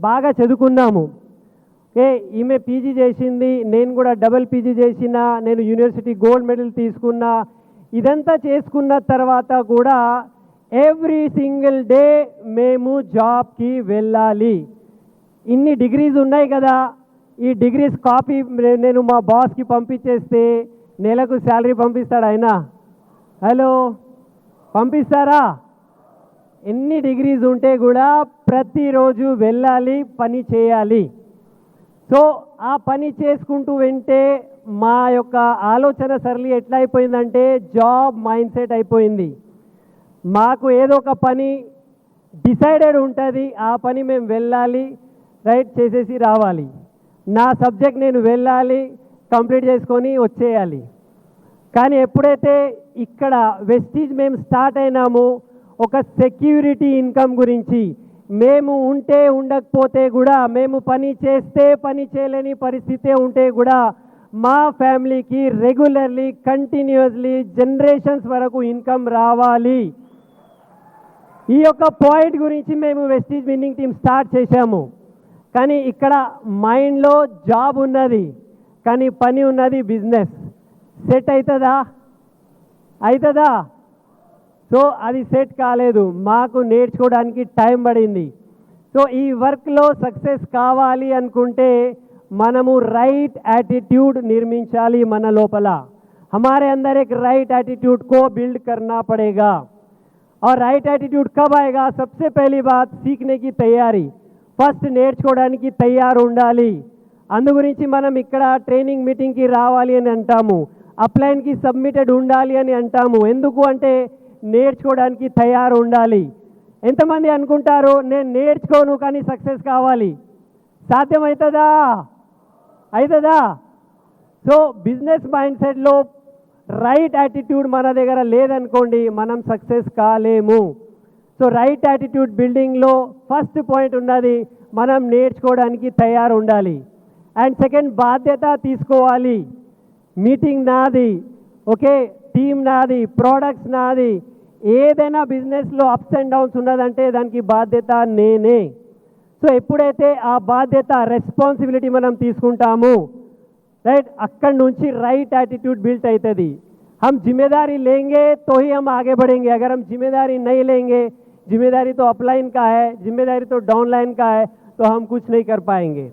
బాగా చదువుకున్నాము. ఈమె పీజీ చేసింది, నేను కూడా డబుల్ పీజీ చేసిన, నేను యూనివర్సిటీ గోల్డ్ మెడల్ తీసుకున్నా. ఇదంతా చేసుకున్న తర్వాత కూడా ఎవ్రీ సింగిల్ డే మేము జాబ్కి వెళ్ళాలి. ఇన్ని డిగ్రీస్ ఉన్నాయి కదా, ఈ డిగ్రీస్ కాపీ నేను మా బాస్కి పంపించేస్తే నెలకు శాలరీ పంపిస్తాడు ఆయన? హలో, పంపిస్తారా? ఎన్ని డిగ్రీస్ ఉంటే కూడా ప్రతిరోజు వెళ్ళాలి, పని చేయాలి. సో ఆ పని చేసుకుంటూ వెంటే మా యొక్క ఆలోచన సరళి ఎట్లా అయిపోయిందంటే జాబ్ మైండ్ సెట్ అయిపోయింది. మాకు ఏదో ఒక పని డిసైడెడ్ ఉంటుంది, ఆ పని మేము వెళ్ళాలి, రైట్ చేసేసి రావాలి. నా సబ్జెక్ట్ నేను వెళ్ళాలి, కంప్లీట్ చేసుకొని వచ్చేయాలి. కానీ ఎప్పుడైతే ఇక్కడ వెస్టీజ్ మేము స్టార్ట్ అయినామో ఒక సెక్యూరిటీ ఇన్కమ్ గురించి, మేము ఉంటే ఉండకపోతే కూడా, మేము పని చేస్తే పని చేయలేని పరిస్థితే ఉంటే కూడా మా ఫ్యామిలీకి రెగ్యులర్లీ కంటిన్యూస్లీ జనరేషన్స్ వరకు ఇన్కమ్ రావాలి. ఈ యొక్క పాయింట్ గురించి మేము వెస్టీజ్ విన్నింగ్ టీమ్ స్టార్ట్ చేశాము. కానీ ఇక్కడ మైండ్లో జాబ్ ఉన్నది, కానీ పని ఉన్నది బిజినెస్. సెట్ అవుతుందా? అవుతుందా? సో అది సెట్ కాలేదు, మాకు నేర్చుకోవడానికి టైం పడింది. సో ఈ వర్క్లో సక్సెస్ కావాలి అనుకుంటే మనము రైట్ యాటిट्यूड నిర్మించాలి మన లోపల. हमारे अंदर एक राइट एटीट्यूड को बिल्ड करना पड़ेगा. और राइट एटीट्यूड कब आएगा? सबसे पहली बात सीखने की तैयारी. ఫస్ట్ నేర్చుకోవడానికి తయారు ఉండాలి. అందు గురించి మనం ఇక్కడ ట్రైనింగ్ మీటింగ్కి రావాలి అని అంటాము, అప్లైన్కి సబ్మిటెడ్ ఉండాలి అని అంటాము. ఎందుకు అంటే నేర్చుకోవడానికి తయారు ఉండాలి. ఎంతమంది అనుకుంటారు నేను నేర్చుకోను కానీ సక్సెస్ కావాలి? సాధ్యమవుతుందా? అవుతుందా? సో బిజినెస్ మైండ్ సెట్లో రైట్ యాటిట్యూడ్ మన దగ్గర లేదనుకోండి, మనం సక్సెస్ కాలేము. సో రైట్ యాటిట్యూడ్ బిల్డింగ్లో ఫస్ట్ పాయింట్ ఉన్నది, మనం నేర్చుకోవడానికి తయారు ఉండాలి. అండ్ సెకండ్, బాధ్యత తీసుకోవాలి. మీటింగ్ నాది, ఓకే, టీమ్ నాది, ప్రోడక్ట్స్ నాది. ఏదైనా బిజినెస్లో అప్స్ అండ్ డౌన్స్ ఉన్నదంటే దానికి బాధ్యత నేనే. సో ఎప్పుడైతే ఆ బాధ్యత రెస్పాన్సిబిలిటీ మనం తీసుకుంటామో రైట్, అక్కడి నుంచి రైట్ యాటిట్యూడ్ బిల్ట్ అవుతుంది. हम जिम्मेदारी लेंगे तो ही हम आगे बढ़ेंगे. अगर हम जिम्मेदारी नहीं लेंगे, जिम्मेदारी तो अपलाइन का है, जिम्मेदारी तो डाउनलाइन का है, तो हम कुछ नहीं कर पाएंगे.